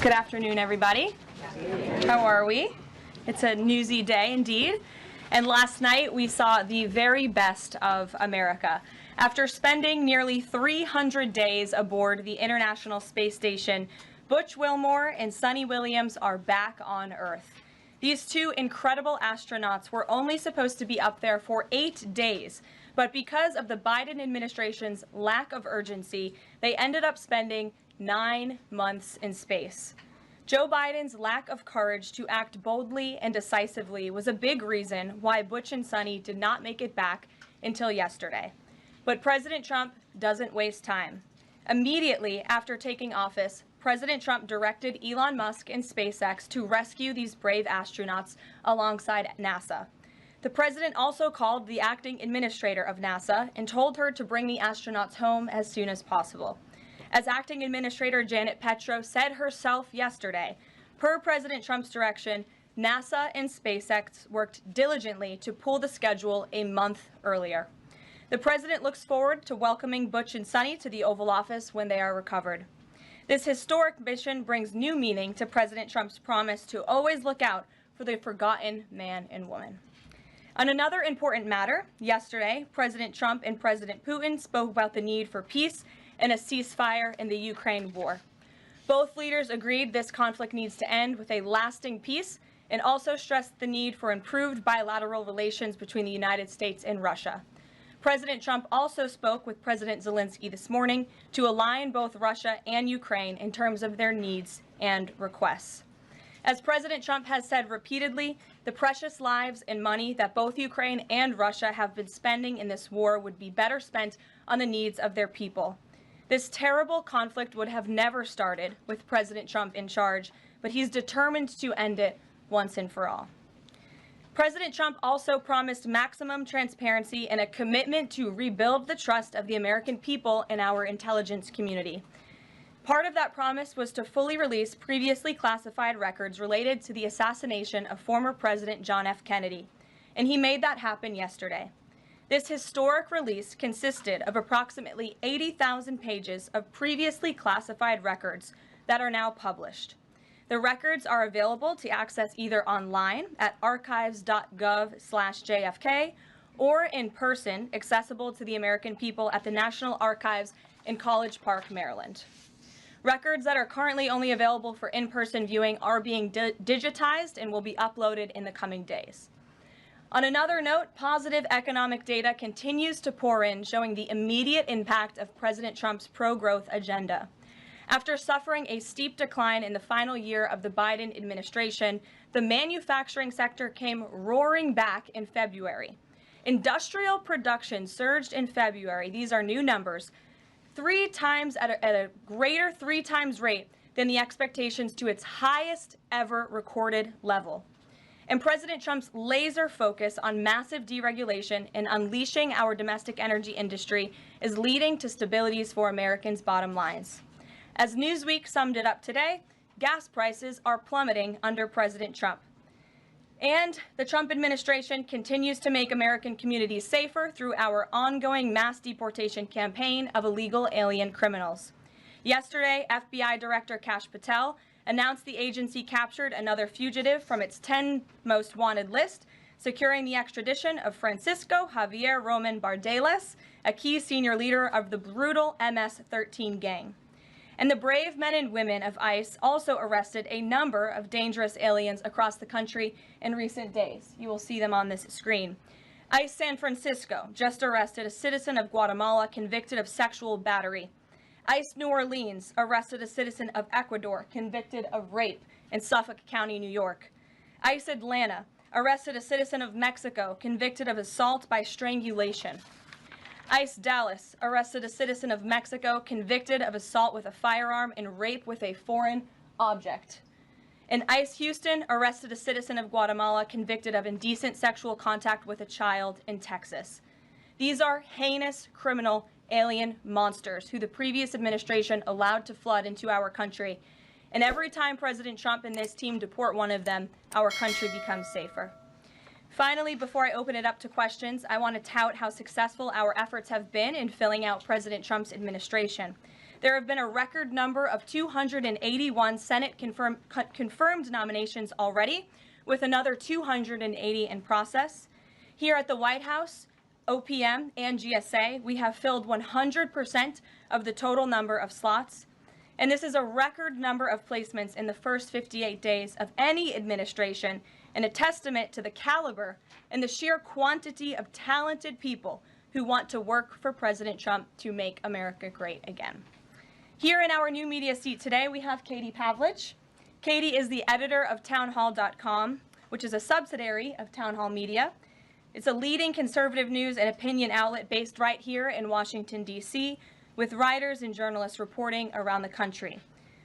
Good afternoon, everybody. How are we? It's a newsy day indeed. And last night we saw the very best of America. After spending nearly 300 days aboard the International Space Station, Butch Wilmore and Suni Williams are back on Earth. These two incredible astronauts were only supposed to be up there for 8 days, but because of the Biden administration's lack of urgency, they ended up spending 9 months in space. Joe Biden's lack of courage to act boldly and decisively was a big reason why Butch and Suni did not make it back until yesterday. But President Trump doesn't waste time. Immediately after taking office, President Trump directed Elon Musk and SpaceX to rescue these brave astronauts alongside NASA. The president also called the acting administrator of NASA and told her to bring the astronauts home as soon as possible. As acting administrator Janet Petro said herself yesterday, per President Trump's direction, NASA and SpaceX worked diligently to pull the schedule a month earlier. The president looks forward to welcoming Butch and Suni to the Oval Office when they are recovered. This historic mission brings new meaning to President Trump's promise to always look out for the forgotten man and woman. On another important matter, yesterday, President Trump and President Putin spoke about the need for peace and a ceasefire in the Ukraine war. Both leaders agreed this conflict needs to end with a lasting peace and also stressed the need for improved bilateral relations between the United States and Russia. President Trump also spoke with President Zelensky this morning to align both Russia and Ukraine in terms of their needs and requests. As President Trump has said repeatedly, the precious lives and money that both Ukraine and Russia have been spending in this war would be better spent on the needs of their people. This terrible conflict would have never started with President Trump in charge, but he's determined to end it once and for all. President Trump also promised maximum transparency and a commitment to rebuild the trust of the American people in our intelligence community. Part of that promise was to fully release previously classified records related to the assassination of former President John F. Kennedy, and he made that happen yesterday. This historic release consisted of approximately 80,000 pages of previously classified records that are now published. The records are available to access either online at archives.gov/JFK or in person, accessible to the American people at the National Archives in College Park, Maryland. Records that are currently only available for in-person viewing are being digitized and will be uploaded in the coming days. On another note, positive economic data continues to pour in, showing the immediate impact of President Trump's pro-growth agenda. After suffering a steep decline in the final year of the Biden administration, the manufacturing sector came roaring back in February. Industrial production surged in February. These are new numbers, at a greater 3 times rate than the expectations to its highest ever recorded level. And President Trump's laser focus on massive deregulation and unleashing our domestic energy industry is leading to stabilities for Americans' bottom lines. As Newsweek summed it up today, gas prices are plummeting under President Trump. And the Trump administration continues to make American communities safer through our ongoing mass deportation campaign of illegal alien criminals. Yesterday, FBI Director Kash Patel announced the agency captured another fugitive from its 10 most wanted list, securing the extradition of Francisco Javier Roman Bardeles, a key senior leader of the brutal MS-13 gang. And the brave men and women of ICE also arrested a number of dangerous aliens across the country in recent days. You will see them on this screen. ICE San Francisco just arrested a citizen of Guatemala convicted of sexual battery. ICE New Orleans arrested a citizen of Ecuador convicted of rape in Suffolk County, New York. ICE Atlanta arrested a citizen of Mexico convicted of assault by strangulation. ICE Dallas arrested a citizen of Mexico convicted of assault with a firearm and rape with a foreign object. And ICE Houston arrested a citizen of Guatemala convicted of indecent sexual contact with a child in Texas. These are heinous criminal alien monsters who the previous administration allowed to flood into our country. And every time President Trump and this team deport one of them, our country becomes safer. Finally, before I open it up to questions, I want to tout how successful our efforts have been in filling out President Trump's administration. There have been a record number of 281 Senate confirmed nominations already, with another 280 in process. Here at the White House, OPM and GSA, we have filled 100% of the total number of slots. And this is a record number of placements in the first 58 days of any administration, and a testament to the caliber and the sheer quantity of talented people who want to work for President Trump to make America great again. Here in our new media seat today, we have Katie Pavlich. Katie is the editor of townhall.com, which is a subsidiary of Town Hall Media. It's a leading conservative news and opinion outlet based right here in Washington, D.C., with writers and journalists reporting around the country.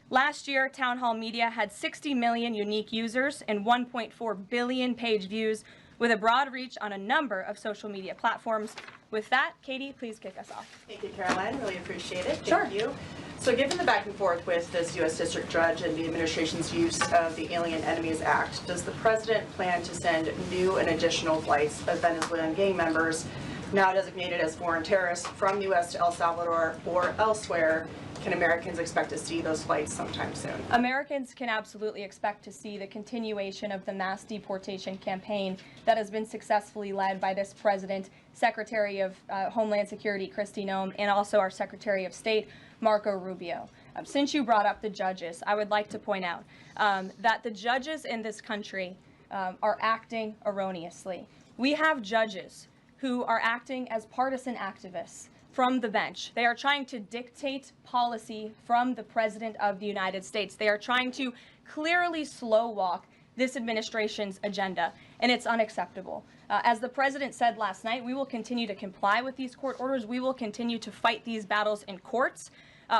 Last year, Town Hall Media had 60 million unique users and 1.4 billion page views, with a broad reach on a number of social media platforms. With that, Katie, please kick us off. Thank you, Caroline. Really appreciate it. Sure. Thank you. So given the back and forth with this U.S. District Judge and the administration's use of the Alien Enemies Act, does the president plan to send new and additional flights of Venezuelan gang members, now designated as foreign terrorists, from the U.S. to El Salvador or elsewhere? Can Americans expect to see those flights sometime soon? Americans can absolutely expect to see the continuation of the mass deportation campaign that has been successfully led by this president, Secretary of Homeland Security Kristi Noem, and also our Secretary of State, Marco Rubio. Since you brought up the judges, I would like to point out that the judges in this country are acting erroneously. We have judges who are acting as partisan activists from the bench. They are trying to dictate policy from the President of the United States. They are trying to clearly slow walk this administration's agenda, and it's unacceptable. As the President said last night, we will continue to comply with these court orders. We will continue to fight these battles in courts,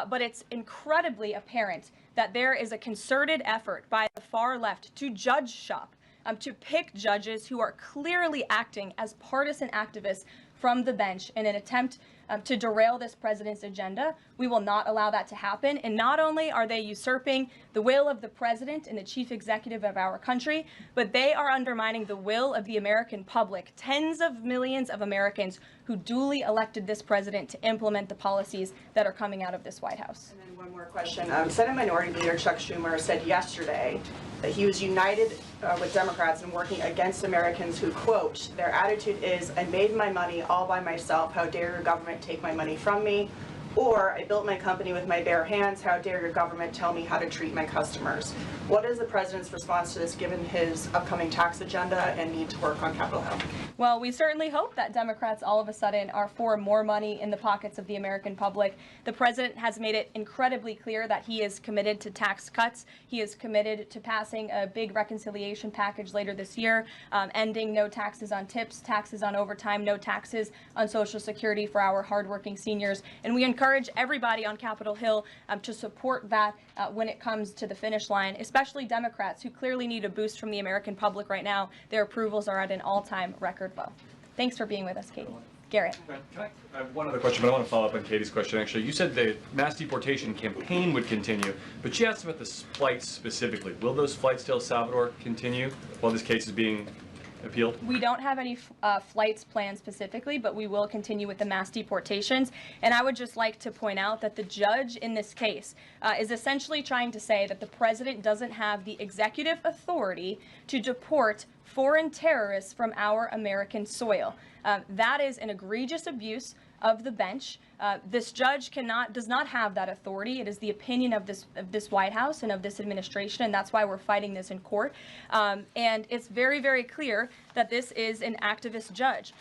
but it's incredibly apparent that there is a concerted effort by the far left to judge shop, to pick judges who are clearly acting as partisan activists from the bench in an attempt to derail this president's agenda. We will not allow that to happen. And not only are they usurping the will of the president and the chief executive of our country, but they are undermining the will of the American public, tens of millions of Americans who duly elected this president to implement the policies that are coming out of this White House. And then one more question. Senate Minority Leader Chuck Schumer said yesterday that he was united with Democrats in working against Americans who, quote, their attitude is, I made my money all by myself, how dare your government take my money from me? Or, I built my company with my bare hands, how dare your government tell me how to treat my customers? What is the president's response to this, given his upcoming tax agenda and need to work on Capitol Hill? Well, we certainly hope that Democrats all of a sudden are for more money in the pockets of the American public. The president has made it incredibly clear that he is committed to tax cuts. He is committed to passing a big reconciliation package later this year, ending no taxes on tips, taxes on overtime, no taxes on Social Security for our hardworking seniors. And we encourage everybody on Capitol Hill to support that when it comes to the finish line, especially Democrats who clearly need a boost from the American public right now. Their approvals are at an all-time record low. Thanks for being with us, Katie. Garrett. I have one other question, but I want to follow up on Katie's question, actually. You said the mass deportation campaign would continue, but she asked about the flights specifically. Will those flights to El Salvador continue while this case is being appealed? We don't have any flights planned specifically, but we will continue with the mass deportations. And I would just like to point out that the judge in this case is essentially trying to say that the president doesn't have the executive authority to deport foreign terrorists from our American soil. That is an egregious abuse of the bench. This judge does not have that authority. It is the opinion of this White House and of this administration, and that's why we're fighting this in court. And it's very, very clear that this is an activist judge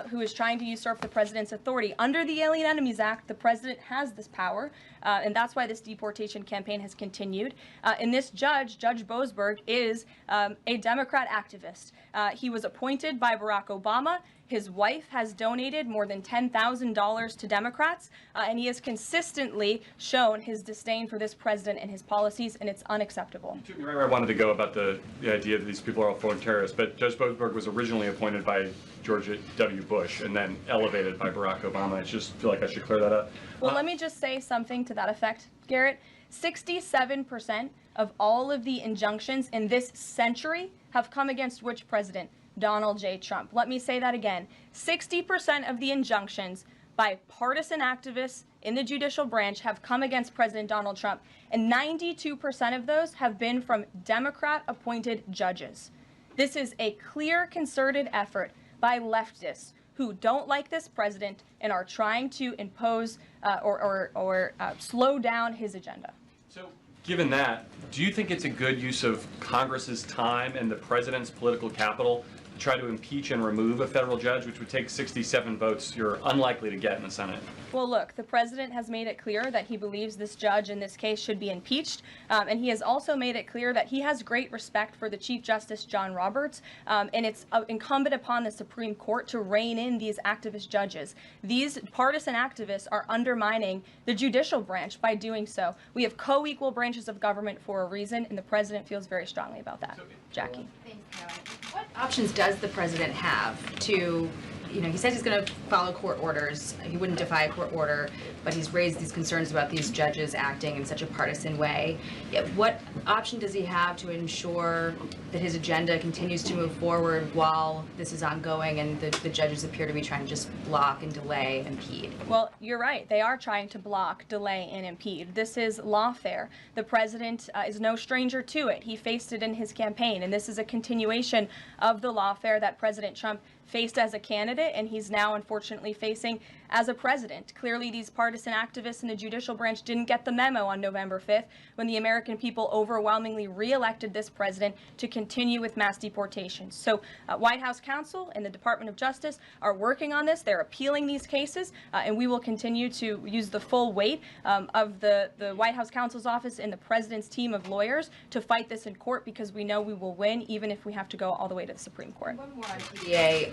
who is trying to usurp the president's authority. Under the Alien Enemies Act, the president has this power, and that's why this deportation campaign has continued. And this judge, Judge Boasberg, is a Democrat activist. He was appointed by Barack Obama. His wife has donated more than $10,000 to Democrats, and he has consistently shown his disdain for this president and his policies, and it's unacceptable. You took me right where I wanted to go about the idea that these people are all foreign terrorists, but Judge Boasberg was originally appointed by George W. Bush and then elevated by Barack Obama. I just feel like I should clear that up. Well, let me just say something to that effect, Garrett. 67% of all of the injunctions in this century have come against which president? Donald J. Trump. Let me say that again. 60% of the injunctions by partisan activists in the judicial branch have come against President Donald Trump, and 92% of those have been from Democrat-appointed judges. This is a clear, concerted effort by leftists who don't like this president and are trying to impose or slow down his agenda. So, given that, do you think it's a good use of Congress's time and the president's political capital to try to impeach and remove a federal judge, which would take 67 votes you're unlikely to get in the Senate? Well, look, the president has made it clear that he believes this judge in this case should be impeached, and he has also made it clear that he has great respect for the Chief Justice John Roberts, and it's incumbent upon the Supreme Court to rein in these activist judges. These partisan activists are undermining the judicial branch by doing so. We have co-equal branches of government for a reason, and the president feels very strongly about that. Jackie. Thanks, Caroline. What options does the president have to, he says he's going to follow court orders. He wouldn't defy a court order, but he's raised these concerns about these judges acting in such a partisan way. Yet what option does he have to ensure that his agenda continues to move forward while this is ongoing and the judges appear to be trying to just block and delay and impede? Well, you're right. They are trying to block, delay, and impede. This is lawfare. The president is no stranger to it. He faced it in his campaign, and this is a continuation of the lawfare that President Trump faced as a candidate, and he's now unfortunately facing as a president. Clearly, these partisan activists in the judicial branch didn't get the memo on November 5th when the American people overwhelmingly re-elected this president to continue with mass deportations. So White House counsel and the Department of Justice are working on this. They're appealing these cases, and we will continue to use the full weight of the White House counsel's office and the president's team of lawyers to fight this in court, because we know we will win, even if we have to go all the way to the Supreme Court. One more on TDA.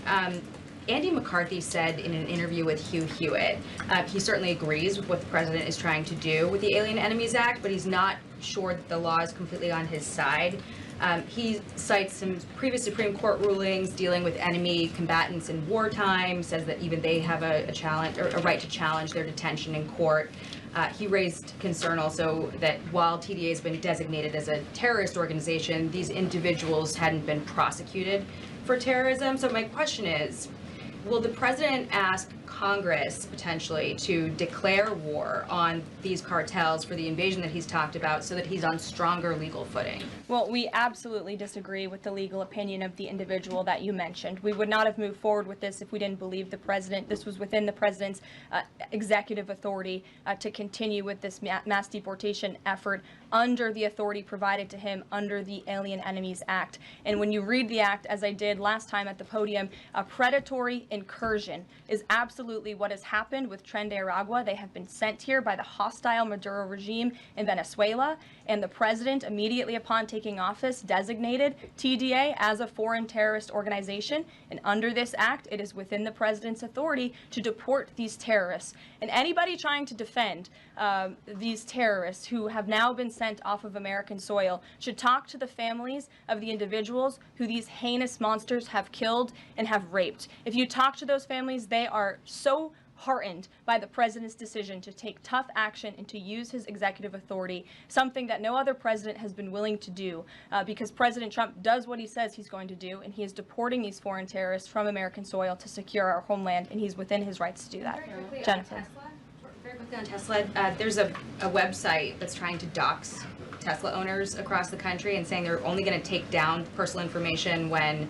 Andy McCarthy said in an interview with Hugh Hewitt, he certainly agrees with what the president is trying to do with the Alien Enemies Act, but he's not sure that the law is completely on his side. He cites some previous Supreme Court rulings dealing with enemy combatants in wartime, says that even they have a challenge or a right to challenge their detention in court. He raised concern also that while TDA has been designated as a terrorist organization, these individuals hadn't been prosecuted for terrorism. So my question is, will the president ask Congress potentially to declare war on these cartels for the invasion that he's talked about so that he's on stronger legal footing? Well, we absolutely disagree with the legal opinion of the individual that you mentioned. We would not have moved forward with this if we didn't believe the president. This was within the president's executive authority to continue with this mass deportation effort under the authority provided to him under the Alien Enemies Act. And when you read the act, as I did last time at the podium, a predatory incursion is absolutely what has happened with Tren de Aragua. They have been sent here by the hostile Maduro regime in Venezuela, and the president, immediately upon taking office, designated TDA as a foreign terrorist organization. And under this act, it is within the president's authority to deport these terrorists. And anybody trying to defend these terrorists who have now been sent off of American soil should talk to the families of the individuals who these heinous monsters have killed and have raped. If you talk to those families, they are so heartened by the president's decision to take tough action and to use his executive authority, something that no other president has been willing to do, because President Trump does what he says he's going to do, and he is deporting these foreign terrorists from American soil to secure our homeland, and he's within his rights to do that. Jennifer. Very quickly on Tesla, there's a website that's trying to dox Tesla owners across the country and saying they're only going to take down personal information when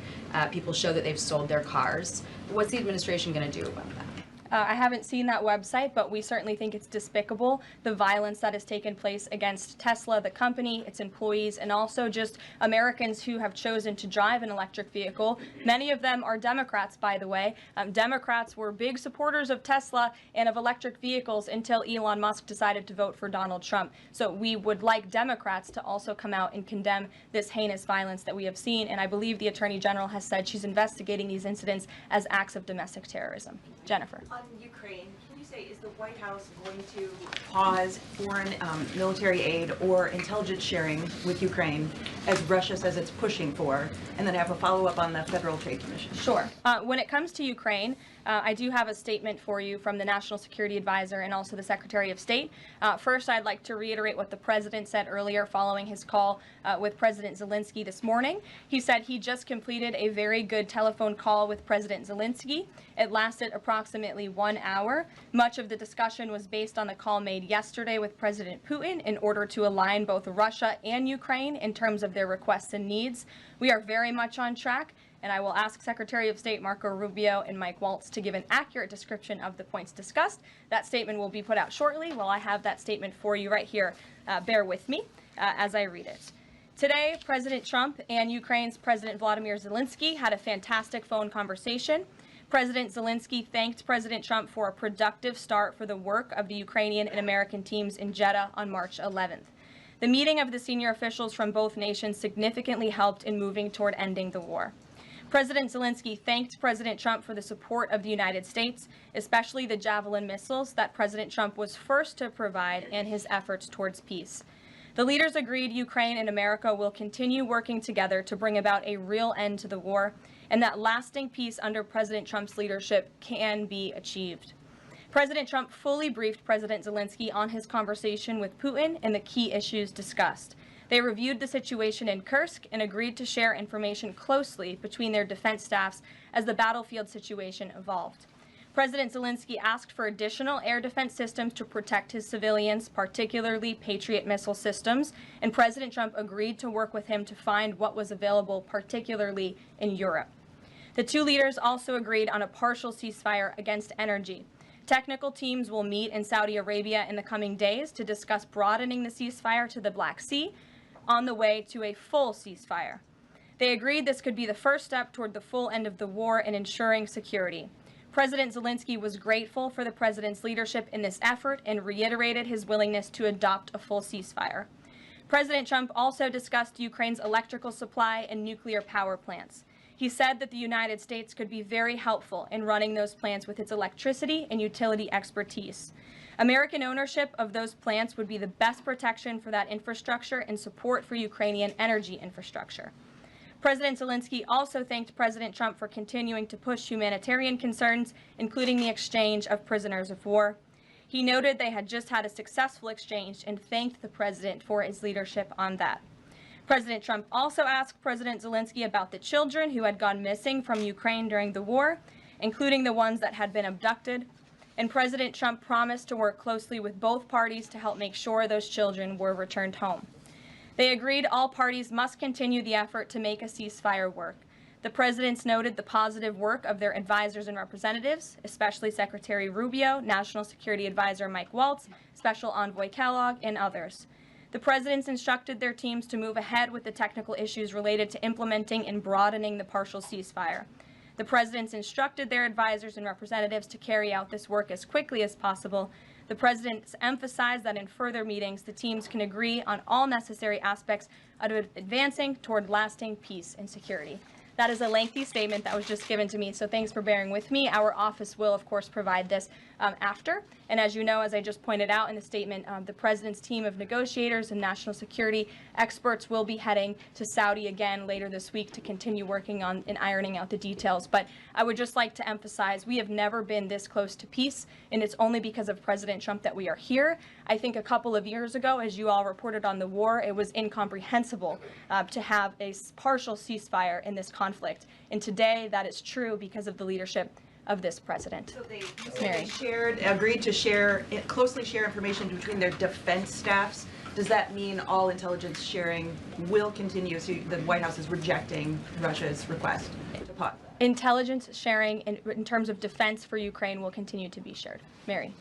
people show that they've sold their cars. What's the administration going to do about that? I haven't seen that website, but we certainly think it's despicable, the violence that has taken place against Tesla, the company, its employees, and also just Americans who have chosen to drive an electric vehicle. Many of them are Democrats, by the way. Democrats were big supporters of Tesla and of electric vehicles until Elon Musk decided to vote for Donald Trump. So we would like Democrats to also come out and condemn this heinous violence that we have seen, and I believe the Attorney General has said she's investigating these incidents as acts of domestic terrorism. Jennifer. On Ukraine, can you say, is the White House going to pause foreign military aid or intelligence sharing with Ukraine, as Russia says it's pushing for, and then have a follow-up on the Federal Trade Commission? Sure. When it comes to Ukraine, I do have a statement for you from the National Security Advisor and also the Secretary of State. First, I'd like to reiterate what the President said earlier following his call with President Zelensky this morning. He said he just completed a very good telephone call with President Zelensky. It lasted approximately 1 hour. Much of the discussion was based on the call made yesterday with President Putin in order to align both Russia and Ukraine in terms of their requests and needs. We are very much on track, and I will ask Secretary of State Marco Rubio and Mike Waltz to give an accurate description of the points discussed. That statement will be put out shortly. Well, I have that statement for you right here. Bear with me as I read it. Today, President Trump and Ukraine's President Volodymyr Zelensky had a fantastic phone conversation. President Zelensky thanked President Trump for a productive start for the work of the Ukrainian and American teams in Jeddah on March 11th. The meeting of the senior officials from both nations significantly helped in moving toward ending the war. President Zelensky thanked President Trump for the support of the United States, especially the Javelin missiles that President Trump was first to provide in his efforts towards peace. The leaders agreed Ukraine and America will continue working together to bring about a real end to the war, and that lasting peace under President Trump's leadership can be achieved. President Trump fully briefed President Zelensky on his conversation with Putin and the key issues discussed. They reviewed the situation in Kursk and agreed to share information closely between their defense staffs as the battlefield situation evolved. President Zelensky asked for additional air defense systems to protect his civilians, particularly Patriot missile systems, and President Trump agreed to work with him to find what was available, particularly in Europe. The two leaders also agreed on a partial ceasefire against energy. Technical teams will meet in Saudi Arabia in the coming days to discuss broadening the ceasefire to the Black Sea on the way to a full ceasefire. They agreed this could be the first step toward the full end of the war and ensuring security. President Zelensky was grateful for the president's leadership in this effort and reiterated his willingness to adopt a full ceasefire. President Trump also discussed Ukraine's electrical supply and nuclear power plants. He said that the United States could be very helpful in running those plants with its electricity and utility expertise. American ownership of those plants would be the best protection for that infrastructure and support for Ukrainian energy infrastructure. President Zelensky also thanked President Trump for continuing to push humanitarian concerns, including the exchange of prisoners of war. He noted they had just had a successful exchange and thanked the president for his leadership on that. President Trump also asked President Zelensky about the children who had gone missing from Ukraine during the war, including the ones that had been abducted. And President Trump promised to work closely with both parties to help make sure those children were returned home. They agreed all parties must continue the effort to make a ceasefire work. The presidents noted the positive work of their advisors and representatives, especially Secretary Rubio, National Security Advisor Mike Waltz, Special Envoy Kellogg, and others. The presidents instructed their teams to move ahead with the technical issues related to implementing and broadening the partial ceasefire. The presidents instructed their advisors and representatives to carry out this work as quickly as possible. The presidents emphasized that in further meetings, the teams can agree on all necessary aspects of advancing toward lasting peace and security. That is a lengthy statement that was just given to me, so thanks for bearing with me. Our office will, of course, provide this after. And as you know, as I just pointed out in the statement, the president's team of negotiators and national security experts will be heading to Saudi again later this week to continue working on and ironing out the details. But I would just like to emphasize we have never been this close to peace, and it's only because of President Trump that we are here. I think a couple of years ago, as you all reported on the war, it was incomprehensible to have a partial ceasefire in this conflict. And today, that is true because of the leadership of this president. So they Mary. agreed to closely share information between their defense staffs. Does that mean all intelligence sharing will continue? So the White House is rejecting Russia's request to pause. Intelligence sharing in terms of defense for Ukraine will continue to be shared. Mary.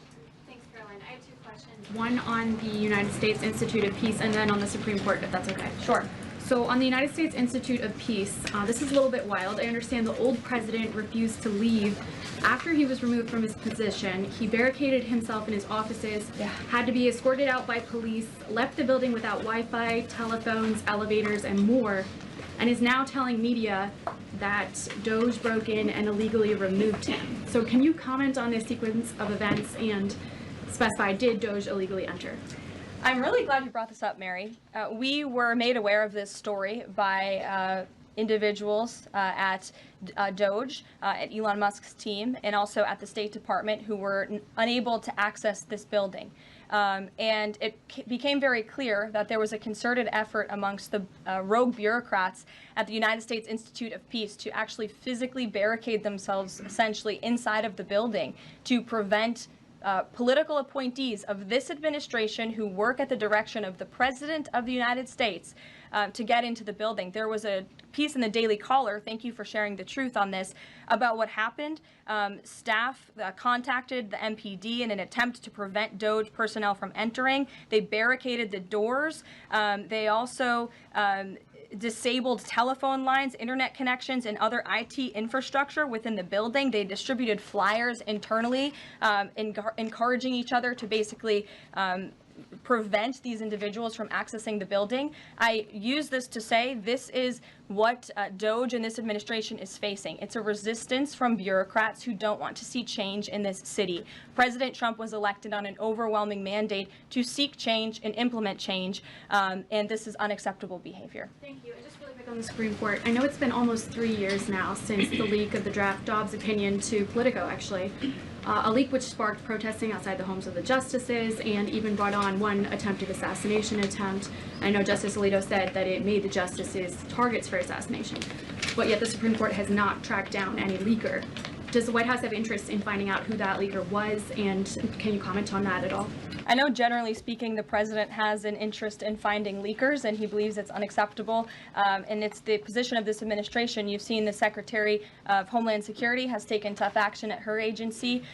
Thanks, Caroline. I have two questions. One on the United States Institute of Peace and then on the Supreme Court, if that's okay. Sure. So on the United States Institute of Peace, this is a little bit wild. I understand the old president refused to leave after he was removed from his position. He barricaded himself in his offices, had to be escorted out by police, left the building without Wi-Fi, telephones, elevators, and more, and is now telling media that DOJ broke in and illegally removed him. So can you comment on this sequence of events and specify, did DOJ illegally enter? I'm really glad you brought this up, Mary. We were made aware of this story by individuals at Doge, at Elon Musk's team, and also at the State Department who were unable to access this building. And it became very clear that there was a concerted effort amongst the rogue bureaucrats at the United States Institute of Peace to actually physically barricade themselves essentially inside of the building to prevent political appointees of this administration who work at the direction of the President of the United States to get into the building. There was a piece in the Daily Caller, thank you for sharing the truth on this, about what happened. Staff contacted the MPD in an attempt to prevent Doge personnel from entering. They barricaded the doors. They also disabled telephone lines, internet connections, and other IT infrastructure within the building. They distributed flyers internally, encouraging each other to basically prevent these individuals from accessing the building. I use this to say this is what Doge and this administration is facing. It's a resistance from bureaucrats who don't want to see change in this city. President Trump was elected on an overwhelming mandate to seek change and implement change, and this is unacceptable behavior. Thank you. And just really quick on the Supreme Court. I know it's been almost 3 years now since the leak of the draft Dobbs opinion to Politico, actually. A leak which sparked protesting outside the homes of the justices and even brought on one attempted assassination attempt. I know Justice Alito said that it made the justices targets for assassination, but yet the Supreme Court has not tracked down any leaker. Does the White House have interest in finding out who that leaker was, and can you comment on that at all? I know generally speaking the president has an interest in finding leakers and he believes it's unacceptable, and it's the position of this administration. You've seen the Secretary of Homeland Security has taken tough action at her agency.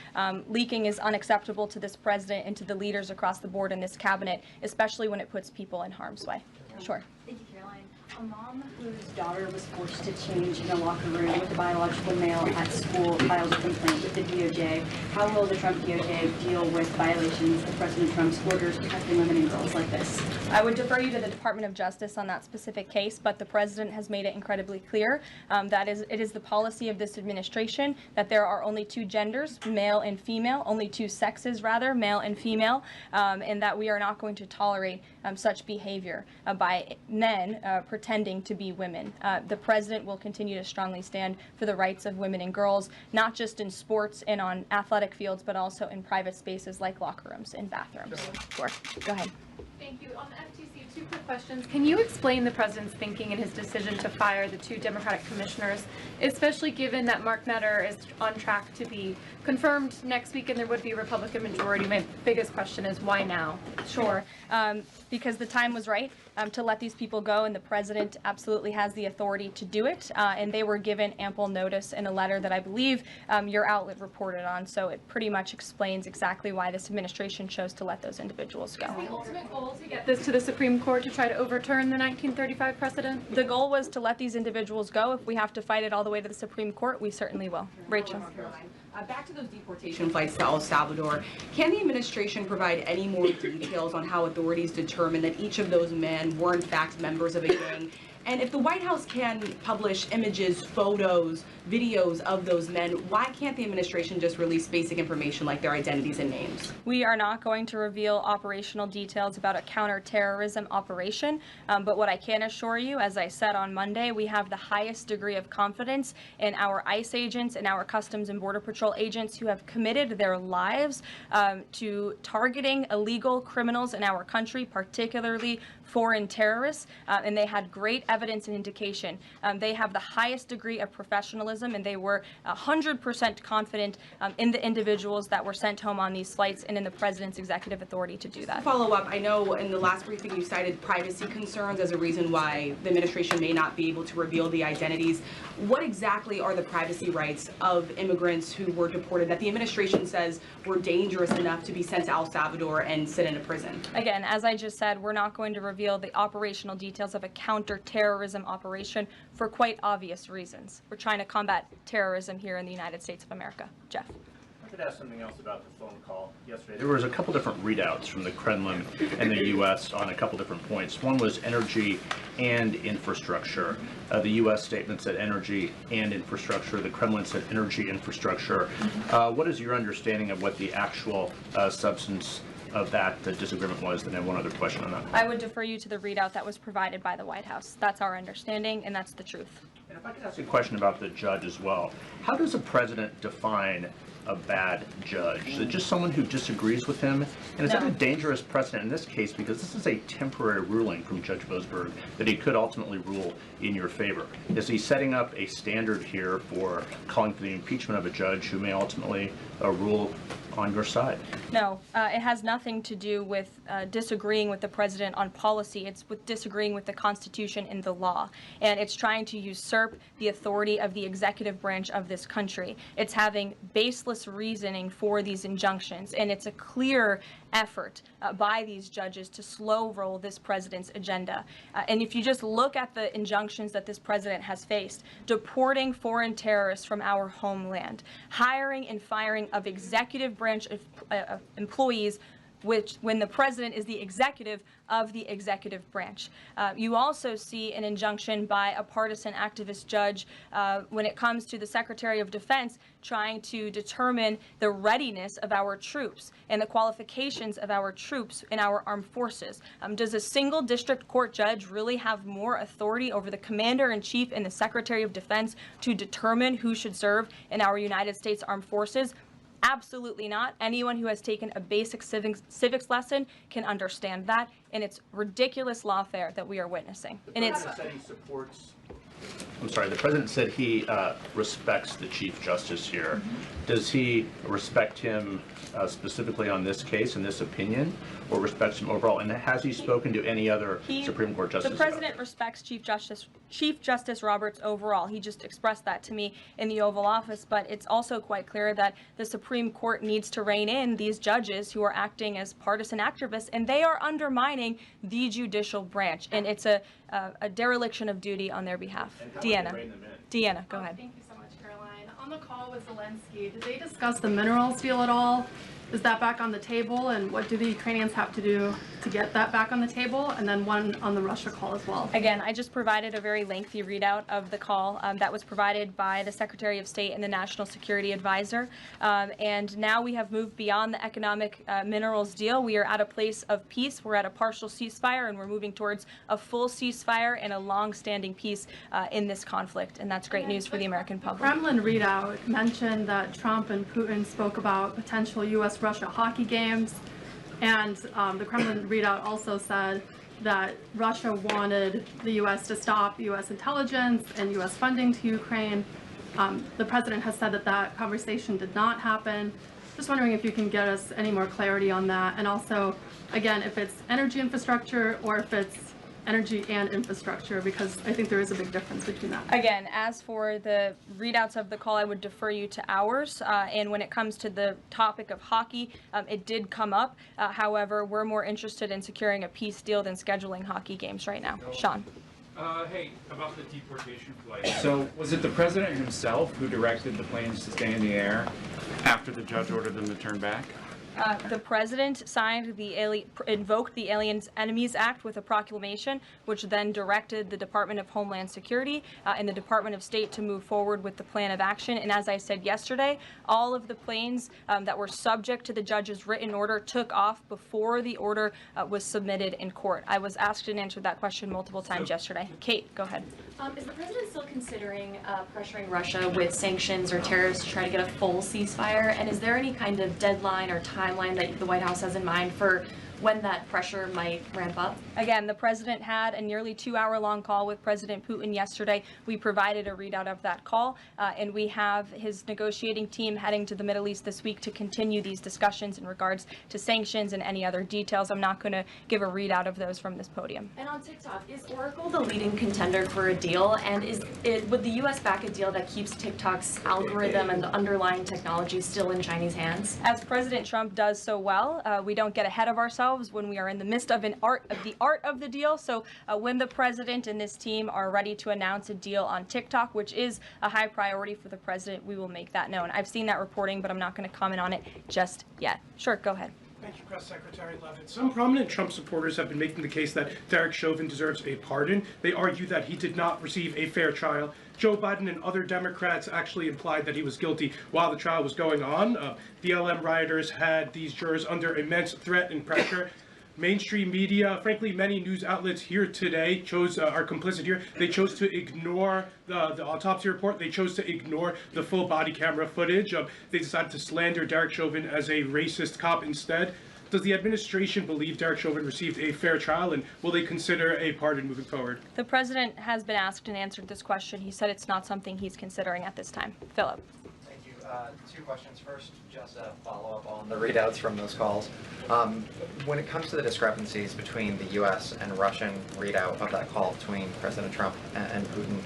Leaking is unacceptable to this president and to the leaders across the board in this cabinet, especially when it puts people in harm's way. Sure. Thank you, Caroline. A mom whose daughter was forced to change in a locker room with a biological male at school filed a complaint with the DOJ. How will the Trump DOJ deal with violations of President Trump's orders protecting women and girls like this? I would defer you to the Department of Justice on that specific case, but the president has made it incredibly clear that it is the policy of this administration that there are only two genders, male and female, only two sexes rather, male and female, and that we are not going to tolerate such behavior by men pretending to be women. The president will continue to strongly stand for the rights of women and girls, not just in sports and on athletic fields, but also in private spaces like locker rooms and bathrooms. Sure. Go ahead. Thank you. On the FTC, two quick questions. Can you explain the president's thinking in his decision to fire the two Democratic commissioners, especially given that Mark Meadows is on track to be confirmed next week and there would be a Republican majority? My biggest question is why now? Sure. Because the time was right to let these people go, and the president absolutely has the authority to do it, and they were given ample notice in a letter that I believe your outlet reported on, so it pretty much explains exactly why this administration chose to let those individuals go. Is the ultimate goal to get this to the Supreme Court to try to overturn the 1935 precedent? The goal was to let these individuals go. If we have to fight it all the way to the Supreme Court, we certainly will. Rachel. Back to those deportation flights to El Salvador, can the administration provide any more details on how authorities determined that each of those men were in fact members of a gang? And if the White House can publish images, photos, videos of those men, why can't the administration just release basic information like their identities and names? We are not going to reveal operational details about a counterterrorism operation, but what I can assure you, as I said on Monday, we have the highest degree of confidence in our ICE agents and our Customs and Border Patrol agents who have committed their lives to targeting illegal criminals in our country, particularly foreign terrorists, and they had great evidence and indication. They have the highest degree of professionalism, and they were 100% confident in the individuals that were sent home on these flights and in the president's executive authority to do that. Follow up, I know in the last briefing you cited privacy concerns as a reason why the administration may not be able to reveal the identities. What exactly are the privacy rights of immigrants who were deported that the administration says were dangerous enough to be sent to El Salvador and sit in a prison? Again, as I just said, we're not going to reveal the operational details of a counterterrorism operation for quite obvious reasons. We're trying to combat terrorism here in the United States of America. Jeff. I could ask something else about the phone call yesterday. There was a couple different readouts from the Kremlin and the U.S. on a couple different points. One was energy and infrastructure. The U.S. statement said energy and infrastructure. The Kremlin said energy infrastructure. What is your understanding of what the actual substance of that disagreement was, then I have one other question on that. I would defer you to the readout that was provided by the White House. That's our understanding, and that's the truth. And if I could ask a question about the judge as well. How does a president define a bad judge? Is it just someone who disagrees with him? And is that No. a dangerous precedent in this case, because this is a temporary ruling from Judge Boasberg that he could ultimately rule in your favor? Is he setting up a standard here for calling for the impeachment of a judge who may ultimately rule on your side? No, it has nothing to do with disagreeing with the president on policy. It's with disagreeing with the Constitution and the law. And it's trying to usurp the authority of the executive branch of this country. It's having baseless reasoning for these injunctions. And it's a clear effort by these judges to slow roll this president's agenda. And if you just look at the injunctions that this president has faced, deporting foreign terrorists from our homeland, hiring and firing of executive branch of employees, which when the president is the executive of the executive branch. You also see an injunction by a partisan activist judge when it comes to the Secretary of Defense trying to determine the readiness of our troops and the qualifications of our troops in our armed forces. Does a single district court judge really have more authority over the Commander-in-Chief and the Secretary of Defense to determine who should serve in our United States Armed Forces? Absolutely not. Anyone who has taken a basic civics lesson can understand that, and it's ridiculous lawfare that we are witnessing. And it's The president said he respects the Chief Justice here. Does he respect him specifically on this case and this opinion, or respects him overall? And has he spoken to any other Supreme Court justice? The president respects Chief Justice Roberts overall. He just expressed that to me in the Oval Office, but it's also quite clear that the Supreme Court needs to rein in these judges who are acting as partisan activists, and they are undermining the judicial branch, and it's a dereliction of duty on their behalf. Deanna, go ahead. Thank you so much, Caroline. On the call with Zelensky, did they discuss the minerals deal at all? Is that back on the table, and what do the Ukrainians have to do to get that back on the table? And then one on the Russia call as well. Again, I just provided a very lengthy readout of the call that was provided by the Secretary of State and the National Security Advisor. And now we have moved beyond the economic minerals deal. We are at a place of peace. We're at a partial ceasefire, and we're moving towards a full ceasefire and a long-standing peace in this conflict. And that's great news for the American public. Kremlin readout mentioned that Trump and Putin spoke about potential U.S.-Russia hockey games. And the Kremlin readout also said that Russia wanted the U.S. to stop U.S. intelligence and U.S. funding to Ukraine. The president has said that that conversation did not happen. Just wondering if you can get us any more clarity on that. And also, again, if it's energy infrastructure or if it's energy and infrastructure, because I think there is a big difference between that. Again, as for the readouts of the call, I would defer you to ours. And when it comes to the topic of hockey, it did come up. However, we're more interested in securing a peace deal than scheduling hockey games right now. Sean. Hey, about the deportation flight. So was it the president himself who directed the planes to stay in the air after the judge ordered them to turn back? The president signed invoked the Aliens Enemies Act with a proclamation, which then directed the Department of Homeland Security and the Department of State to move forward with the plan of action. And as I said yesterday, all of the planes that were subject to the judge's written order took off before the order was submitted in court. I was asked and answered that question multiple times yesterday. Kate, go ahead. Is the president still considering pressuring Russia with sanctions or tariffs to try to get a full ceasefire? And is there any kind of deadline or timeline that the White House has in mind for when that pressure might ramp up? Again, the president had a nearly 2-hour-long call with President Putin yesterday. We provided a readout of that call, and we have his negotiating team heading to the Middle East this week to continue these discussions in regards to sanctions and any other details. I'm not going to give a readout of those from this podium. And on TikTok, is Oracle the leading contender for a deal? And would the U.S. back a deal that keeps TikTok's algorithm and the underlying technology still in Chinese hands? As President Trump does so well, we don't get ahead of ourselves when we are in the midst of the art of the deal. So when the president and this team are ready to announce a deal on TikTok, which is a high priority for the president, we will make that known. I've seen that reporting, but I'm not going to comment on it just yet. Sure, go ahead. Thank you, Press Secretary Leavitt. Some prominent Trump supporters have been making the case that Derek Chauvin deserves a pardon. They argue that he did not receive a fair trial. Joe Biden and other Democrats actually implied that he was guilty while the trial was going on. BLM rioters had these jurors under immense threat and pressure. Mainstream media, frankly, many news outlets here today are complicit here. They chose to ignore the autopsy report. They chose to ignore the full body camera footage. They decided to slander Derek Chauvin as a racist cop instead. Does the administration believe Derek Chauvin received a fair trial, and will they consider a pardon moving forward? The president has been asked and answered this question. He said it's not something he's considering at this time. Philip. Thank you. Two questions. First, just a follow-up on the readouts from those calls. When it comes to the discrepancies between the U.S. and Russian readout of that call between President Trump and Putin,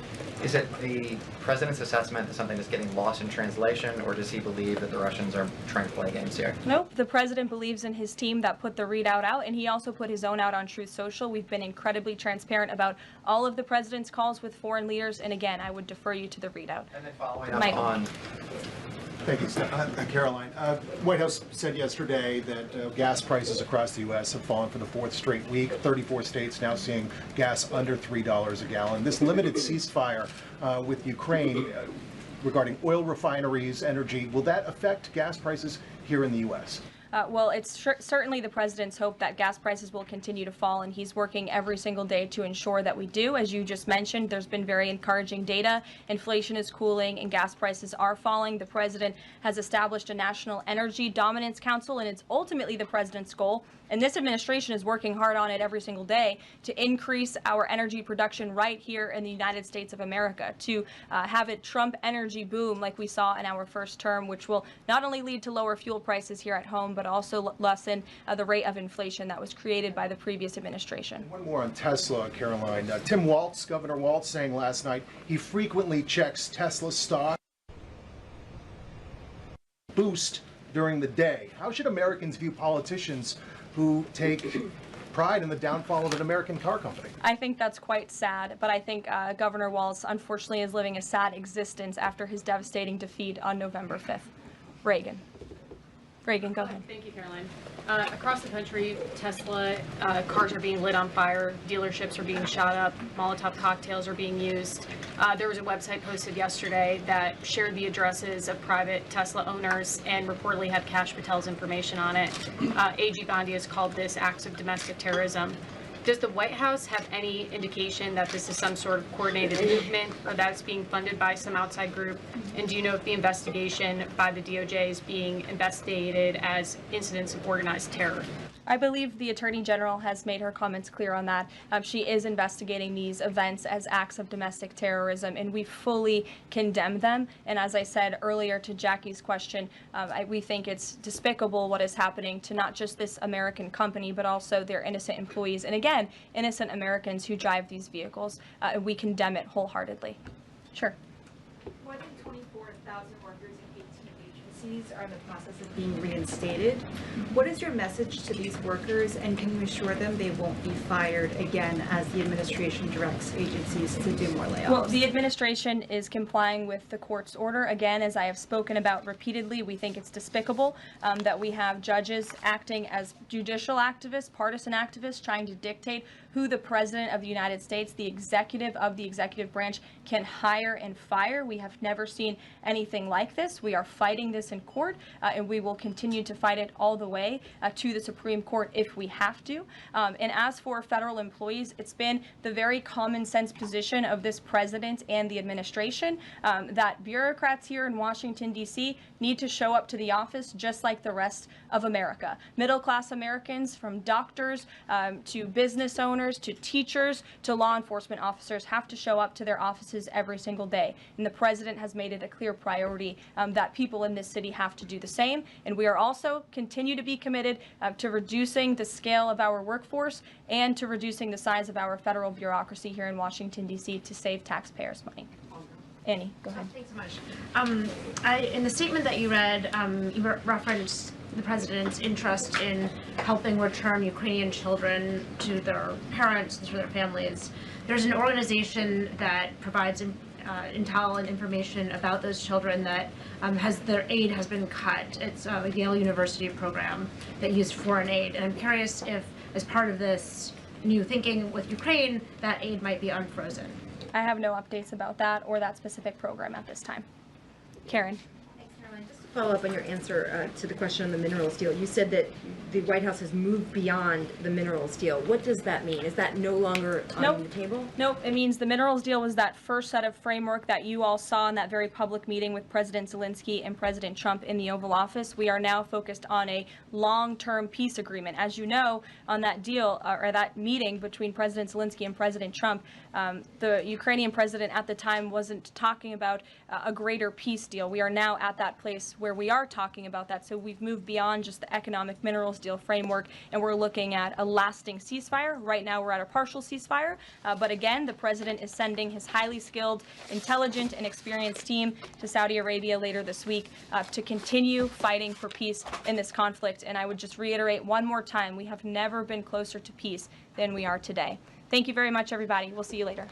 is it the president's assessment that something is getting lost in translation, or does he believe that the Russians are trying to play games here? Nope. The president believes in his team that put the readout out, and he also put his own out on Truth Social. We've been incredibly transparent about all of the president's calls with foreign leaders, and again, I would defer you to the readout. And then following up Michael. on... Thank you, Caroline. White House said yesterday that gas prices across the U.S. have fallen for the fourth straight week. 34 states now seeing gas under $3 a gallon. This limited ceasefire with Ukraine regarding oil refineries, energy, will that affect gas prices here in the U.S.? Well, it's certainly the president's hope that gas prices will continue to fall, and he's working every single day to ensure that we do. As you just mentioned, there's been very encouraging data. Inflation is cooling and gas prices are falling. The president has established a National Energy Dominance Council, and it's ultimately the president's goal, and this administration is working hard on it every single day, to increase our energy production right here in the United States of America, to have a Trump energy boom like we saw in our first term, which will not only lead to lower fuel prices here at home, but also lessen the rate of inflation that was created by the previous administration. One more on Tesla, Caroline. Tim Walz, Governor Walz, saying last night he frequently checks Tesla stock boost during the day. How should Americans view politicians who take pride in the downfall of an American car company? I think that's quite sad, but I think Governor Walz unfortunately is living a sad existence after his devastating defeat on November 5th. Reagan, go ahead. Thank you, Caroline. Across the country, Tesla cars are being lit on fire, dealerships are being shot up, Molotov cocktails are being used. There was a website posted yesterday that shared the addresses of private Tesla owners and reportedly had Kash Patel's information on it. A.G. Gandhi has called this acts of domestic terrorism. Does the White House have any indication that this is some sort of coordinated movement or that's being funded by some outside group? And do you know if the investigation by the DOJ is being investigated as incidents of organized terror? I believe the Attorney General has made her comments clear on that. She is investigating these events as acts of domestic terrorism, and we fully condemn them. And as I said earlier to Jackie's question, we think it's despicable what is happening to not just this American company, but also their innocent employees. And again, innocent Americans who drive these vehicles. We condemn it wholeheartedly. Sure. More than 24,000 workers in 18 agencies are in the process of being reinstated. What is your message to these workers, and can you assure them they won't be fired again as the administration directs agencies to do more layoffs? Well, the administration is complying with the court's order. Again, as I have spoken about repeatedly, we think it's despicable that we have judges acting as judicial activists, partisan activists, trying to dictate who the President of the United States, the executive of the executive branch, can hire and fire. We have never seen anything like this. We are fighting this in court, and we will continue to fight it all the way to the Supreme Court if we have to. And as for federal employees, it's been the very common sense position of this president and the administration that bureaucrats here in Washington, D.C. need to show up to the office just like the rest of America. Middle-class Americans, from doctors to business owners, to teachers, to law enforcement officers, have to show up to their offices every single day. And the president has made it a clear priority that people in this city have to do the same. And we are also continue to be committed to reducing the scale of our workforce and to reducing the size of our federal bureaucracy here in Washington, D.C. to save taxpayers' money. Annie, go ahead. Thanks so much. In the statement that you read, you referenced the president's interest in helping return Ukrainian children to their parents and to their families. There's an organization that provides intel and information about those children that their aid has been cut. It's a Yale University program that used foreign aid. And I'm curious if, as part of this new thinking with Ukraine, that aid might be unfrozen. I have no updates about that or that specific program at this time. Karen. Follow up on your answer to the question on the minerals deal. You said that the White House has moved beyond the minerals deal. What does that mean? Is that no longer on the table? Nope. It means the minerals deal was that first set of framework that you all saw in that very public meeting with President Zelensky and President Trump in the Oval Office. We are now focused on a long-term peace agreement. As you know, on that deal or that meeting between President Zelensky and President Trump, the Ukrainian president at the time wasn't talking about a greater peace deal. We are now at that place where we are talking about that. So we've moved beyond just the economic minerals deal framework, and we're looking at a lasting ceasefire. Right now we're at a partial ceasefire, but again, the president is sending his highly skilled, intelligent, and experienced team to Saudi Arabia later this week to continue fighting for peace in this conflict. And I would just reiterate one more time, we have never been closer to peace than we are today. Thank you very much, everybody. We'll see you later.